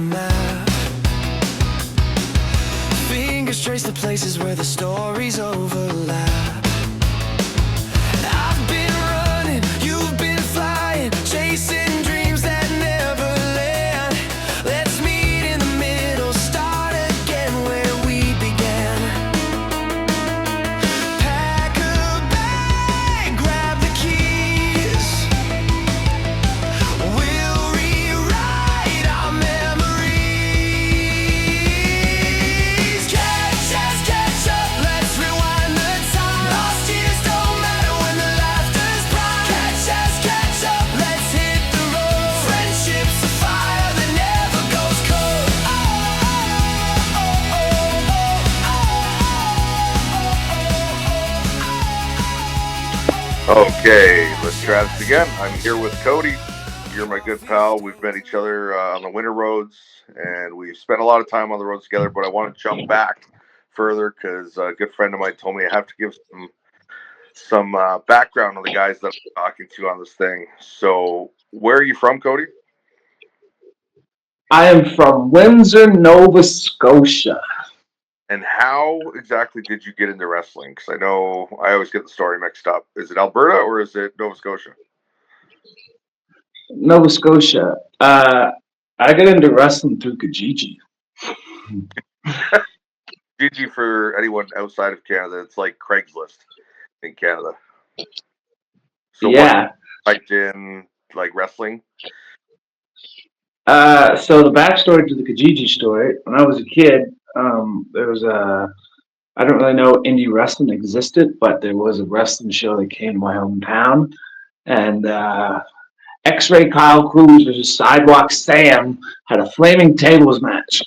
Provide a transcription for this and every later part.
map. Fingers trace the places where the stories overlap. I've been running, you've been flying, chasing dreams that never land. Let's meet in the middle, start again where we began. Pack a bag, grab the keys. We'll rewrite our memories. Catch up, let's rewind the time. Lost years don't matter when the laughter's prime. Catch up, let's hit the road. Friendship's a fire that never goes cold. Okay, let's try this again. I'm here with Cody. You're my good pal. We've met each other on the winter roads, and we've spent a lot of time on the roads together. But I want to jump back further because a good friend of mine told me I have to give some background on the guys that I'm talking to on this thing. So, where are you from, Cody? I am from Windsor, Nova Scotia. And how exactly did you get into wrestling? Because I know I always get the story mixed up. Is it Alberta or is it Nova Scotia? Nova Scotia. I got into wrestling through Kijiji. Gigi, for anyone outside of Canada, it's like Craigslist in Canada. So Yeah. what typed in like wrestling? So the backstory to the Kijiji story, when I was a kid, there was I don't really know indie wrestling existed, but there was a wrestling show that came to my hometown. And X-Ray Kyle Cruz versus Sidewalk Sam had a flaming tables match.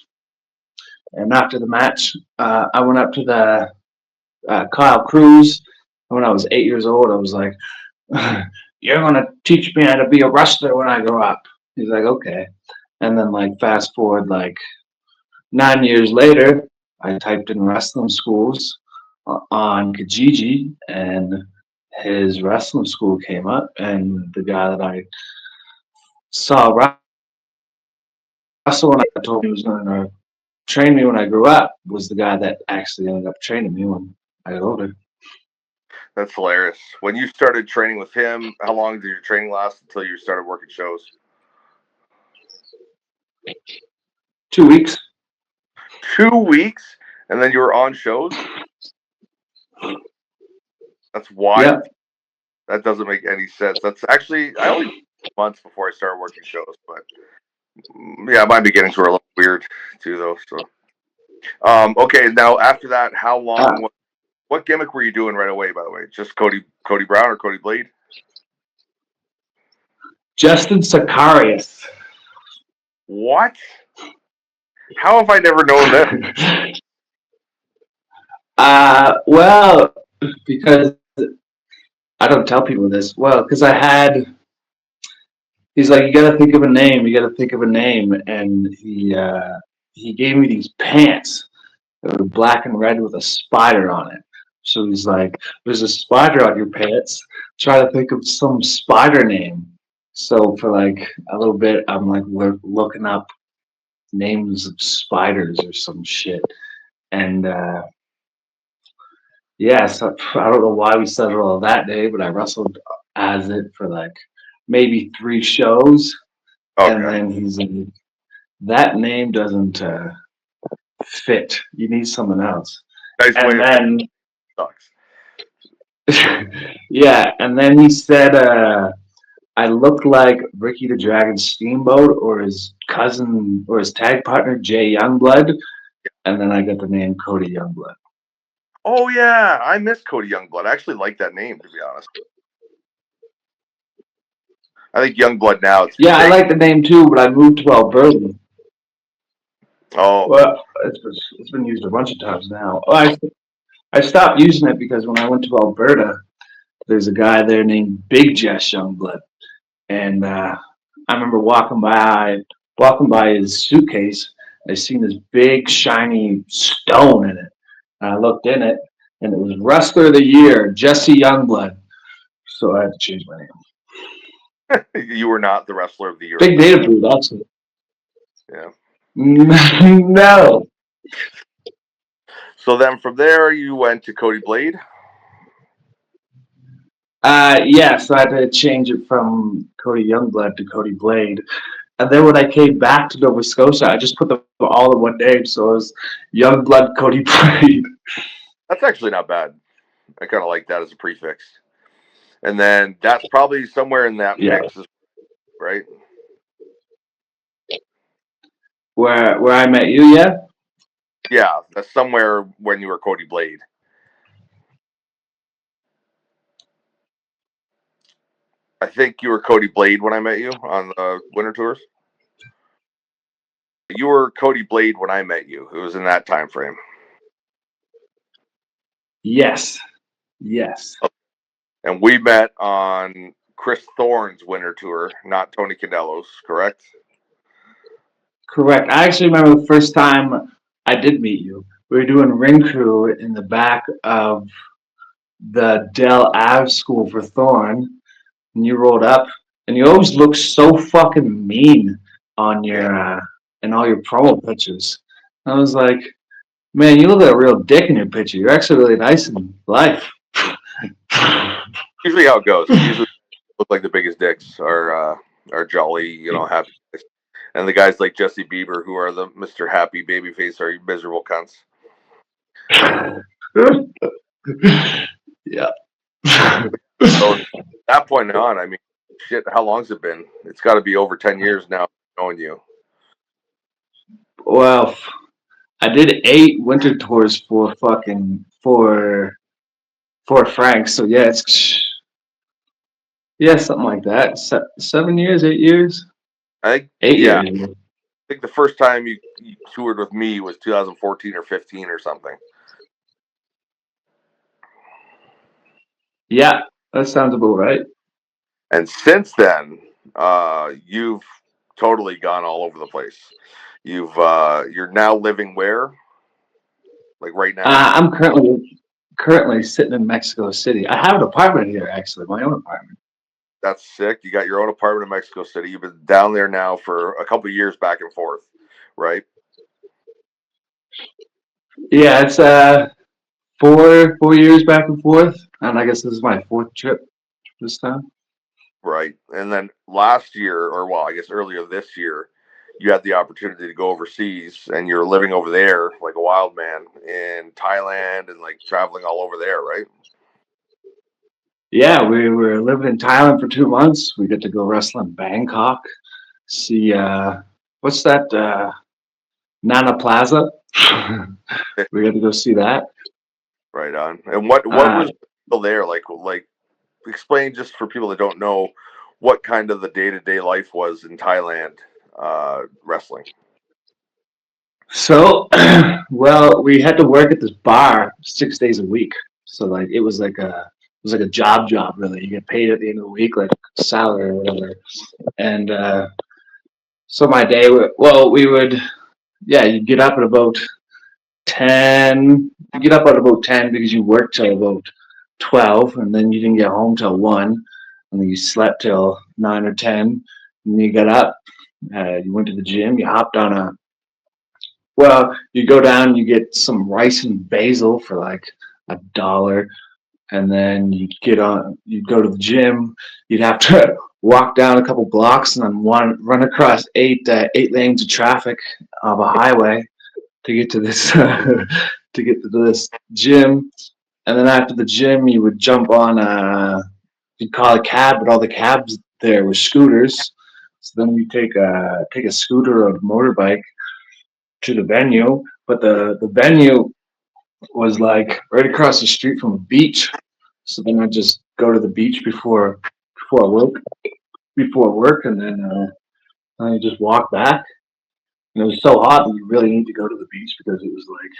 And after the match, I went up to the Kyle Cruz. When I was 8 years old, I was like, "You're gonna teach me how to be a wrestler when I grow up." He's like, "Okay." And then, like, fast forward, like 9 years later, I typed in wrestling schools on Kijiji, and his wrestling school came up, and the guy that I saw wrestle when I told him he was going to train me when I grew up was the guy that actually ended up training me when I got older. That's hilarious. When you started training with him, how long did your training last until you started working shows? 2 weeks. 2 weeks, and then you were on shows. That's wild. Yep. That doesn't make any sense. That's actually I only months before I started working shows, but yeah, my beginnings were a little weird too, though. So, okay, now after that, how long? What gimmick were you doing right away? By the way, just Cody Brown or Cody Blade? Justin Sicarius. What? How have I never known that? Well, because I don't tell people this. Well, because he's like, you got to think of a name. You got to think of a name, and he gave me these pants that were black and red with a spider on it. So he's like, "There's a spider on your pants. Try to think of some spider name." So for like a little bit, I'm like looking up names of spiders or some shit, and yeah, so I don't know why we settled on that day, but I wrestled as it for like maybe 3 shows, and Okay. then he's like, "That name doesn't fit. You need something else." Nice way And of then, sucks. yeah, and then he said, I looked like Ricky the Dragon Steamboat or his cousin or his tag partner, Jay Youngblood, and then I got the name Cody Youngblood. Oh yeah, I miss Cody Youngblood. I actually like that name, to be honest. I think Youngblood now. Yeah, I like the name too, but I moved to Alberta. Oh, Well, it's been used a bunch of times now. I stopped using it because when I went to Alberta, there's a guy there named Big Jess Youngblood, and I remember walking by his suitcase. I seen this big shiny stone in it, and I looked in it, and it was Wrestler of the Year, Jesse Youngblood. So I had to change my name. you were not the wrestler of the year. Big data brew, that's it. Yeah. No. So then from there you went to Cody Blade. Yeah, so I had to change it from Cody Youngblood to Cody Blade. And then when I came back to Nova Scotia, I just put them all in one name. So it was Youngblood Cody Blade. That's actually not bad. I kind of like that as a prefix. And then that's probably somewhere in that Yeah. mix, right? Where I met you, yeah? Yeah, that's somewhere when you were Cody Blade. I think you were Cody Blade when I met you on the winter tours. You were Cody Blade when I met you. It was in that time frame. Yes. Yes. And we met on Chris Thorne's winter tour, not Tony Candelo's, correct? Correct. I actually remember the first time I did meet you. We were doing ring crew in the back of the Dell Ave School for Thorn, and you rolled up, and you always look so fucking mean on Yeah. your in all your promo pictures. I was like, man, you look like a real dick in your picture. You're actually really nice in life. Usually how it goes. Usually look like the biggest dicks are jolly, happy. And the guys like Jesse Bieber, who are the Mr. Happy Babyface, are miserable cunts. Yeah. So at that point on, I mean, shit, how long's it been? It's got to be over 10 years now knowing you. Well, I did 8 winter tours for Frank. So yeah, it's yeah, something like that. 7 years, 8 years, I think, eight yeah, I years. think the first time you toured with me was 2014 or 15 or something. Yeah, that sounds about right. And since then, you've totally gone all over the place. You're now living where? Like right now? I'm currently sitting in Mexico City. I have an apartment here, actually, my own apartment. That's sick. You got your own apartment in Mexico City. You've been down there now for a couple of years back and forth, right? Yeah, it's 4 years back and forth, and I guess this is my fourth trip this time. Right. And then last year, or well, I guess earlier this year, you had the opportunity to go overseas and you're living over there like a wild man in Thailand and like traveling all over there, right? Yeah, we were living in Thailand for 2 months. We get to go wrestle in Bangkok. See, what's that? Nana Plaza. We got to go see that. Right on. And what Uh, was still there? Like explain just for people that don't know what kind of the day-to-day life was in Thailand wrestling. so, well, we had to work at this bar 6 days a week. So like it was like a job really. You get paid at the end of the week like salary or whatever. And so my day, well, we would yeah, you get up at about 10. You get up at about 10 because you worked till about 12, and then you didn't get home till 1, and then you slept till 9 or 10, and then you got up. You went to the gym. You hopped on a well. You go down. You get some rice and basil for like $1, and then you get on. You go to the gym. You'd have to walk down a couple blocks and then run across 8 lanes of traffic of a highway to get to this to get to this gym. And then after the gym, you would jump on you'd call a cab, but all the cabs there were scooters. So then you take a scooter or a motorbike to the venue, but the venue was like right across the street from a beach. So then I just go to the beach before work, and then I just walk back. And it was so hot that you really need to go to the beach because it was like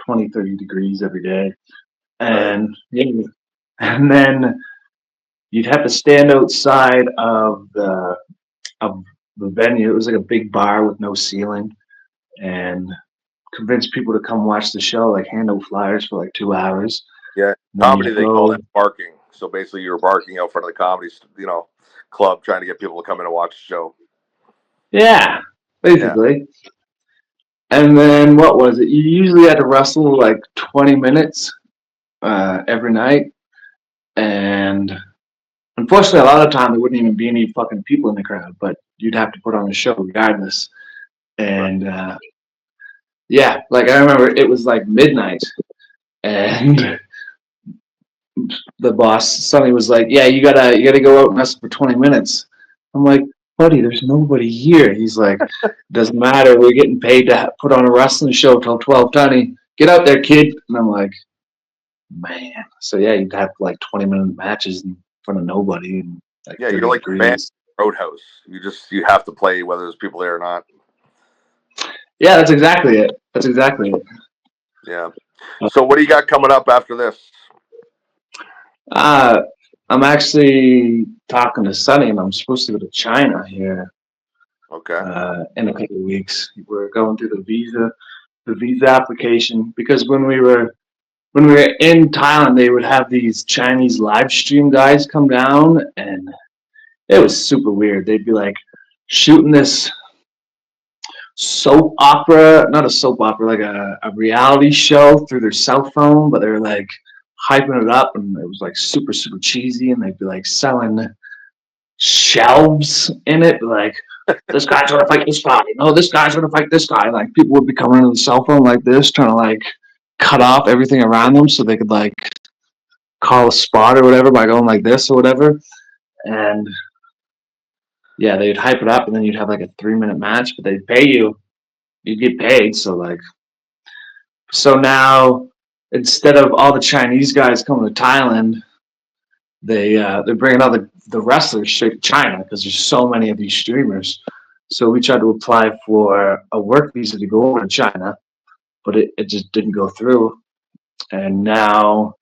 20, 30 degrees every day. Right. And yeah, and then you'd have to stand outside of the venue. It was like a big bar with no ceiling, and convince people to come watch the show, like hand out flyers for like 2 hours. Yeah. And then Comedy you they call that go, barking. So basically you were barking out front of the comedy, club trying to get people to come in and watch the show. yeah, Yeah. basically. And then what was it? You usually had to wrestle like 20 minutes every night. And unfortunately, a lot of the time there wouldn't even be any fucking people in the crowd, but you'd have to put on a show regardless. Right. And yeah, like I remember it was like midnight, and the boss suddenly was like, "Yeah, you gotta go out and wrestle for 20 minutes." I'm like, "Buddy, there's nobody here." He's like, "Doesn't matter. We're getting paid to put on a wrestling show till 12:20. Get out there, kid." And I'm like, "Man." So yeah, you'd have like 20-minute matches in front of nobody and like Yeah, you're 30 like the band degrees. Roadhouse. You have to play whether there's people there or not. Yeah, that's exactly it. That's exactly it. Yeah. So what do you got coming up after this? Uh, I'm actually talking to Sunny, and I'm supposed to go to China here Okay. in a couple of weeks. We're going through the visa application because when we were in Thailand, they would have these Chinese live stream guys come down, and it was super weird. They'd be like shooting this soap opera, not a soap opera, like a reality show through their cell phone, but they were like hyping it up, and it was like super, super cheesy, and they'd be like selling shelves in it, like this guy's gonna fight this guy, no, this guy's gonna fight this guy. Like people would be coming into the cell phone like this, trying to like cut off everything around them so they could like call a spot or whatever by going like this or whatever. And yeah, they'd hype it up and then you'd have like a 3 minute match, but they'd pay you. You'd get paid. So now instead of all the Chinese guys coming to Thailand, they're bringing all the wrestlers straight to China because there's so many of these streamers. So we tried to apply for a work visa to go over to China, but it just didn't go through. And now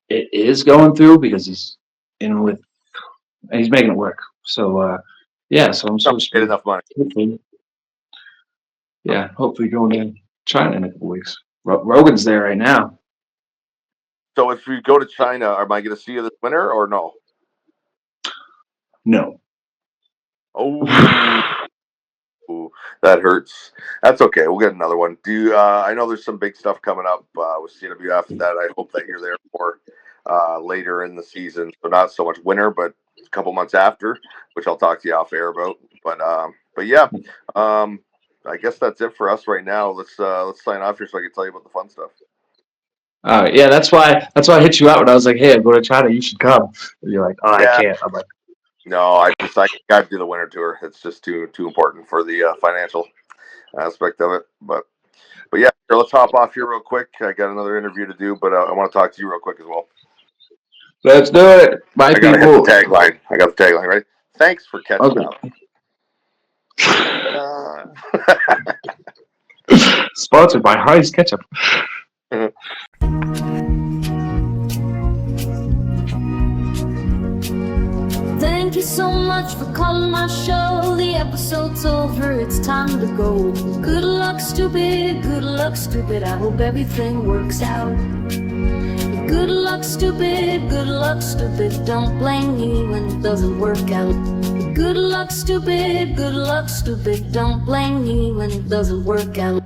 it is going through because he's in with and he's making it work. So yeah, so I'm supposed Get to enough money. be hopefully going to China in a couple weeks. Rogan's there right now. So if we go to China, am I going to see you this winter or no? No. Oh, that hurts. That's okay. We'll get another one. I know there's some big stuff coming up with CWF that I hope that you're there for later in the season. So not so much winter, but a couple months after, which I'll talk to you off air about. But yeah, I guess that's it for us right now. Let's sign off here so I can tell you about the fun stuff. Yeah, that's why I hit you out when I was like, "Hey, I'm going to China. You should come." And you're like, "Oh, Yeah. I can't." I'm like, No, I got to do the winter tour. It's just too important for the financial aspect of it. But yeah, let's hop off here real quick. I got another interview to do, but I want to talk to you real quick as well. "Let's do it." Bye, I gotta people. hit the tagline. I got the tagline right. Thanks for catching up. Sponsored by Hardy's Ketchup. Thank you so much for calling my show. The episode's over, it's time to go. Good luck, stupid. Good luck, stupid. I hope everything works out. Good luck, stupid. Good luck, stupid. Don't blame me when it doesn't work out. Good luck, stupid. Good luck, stupid. Don't blame me when it doesn't work out.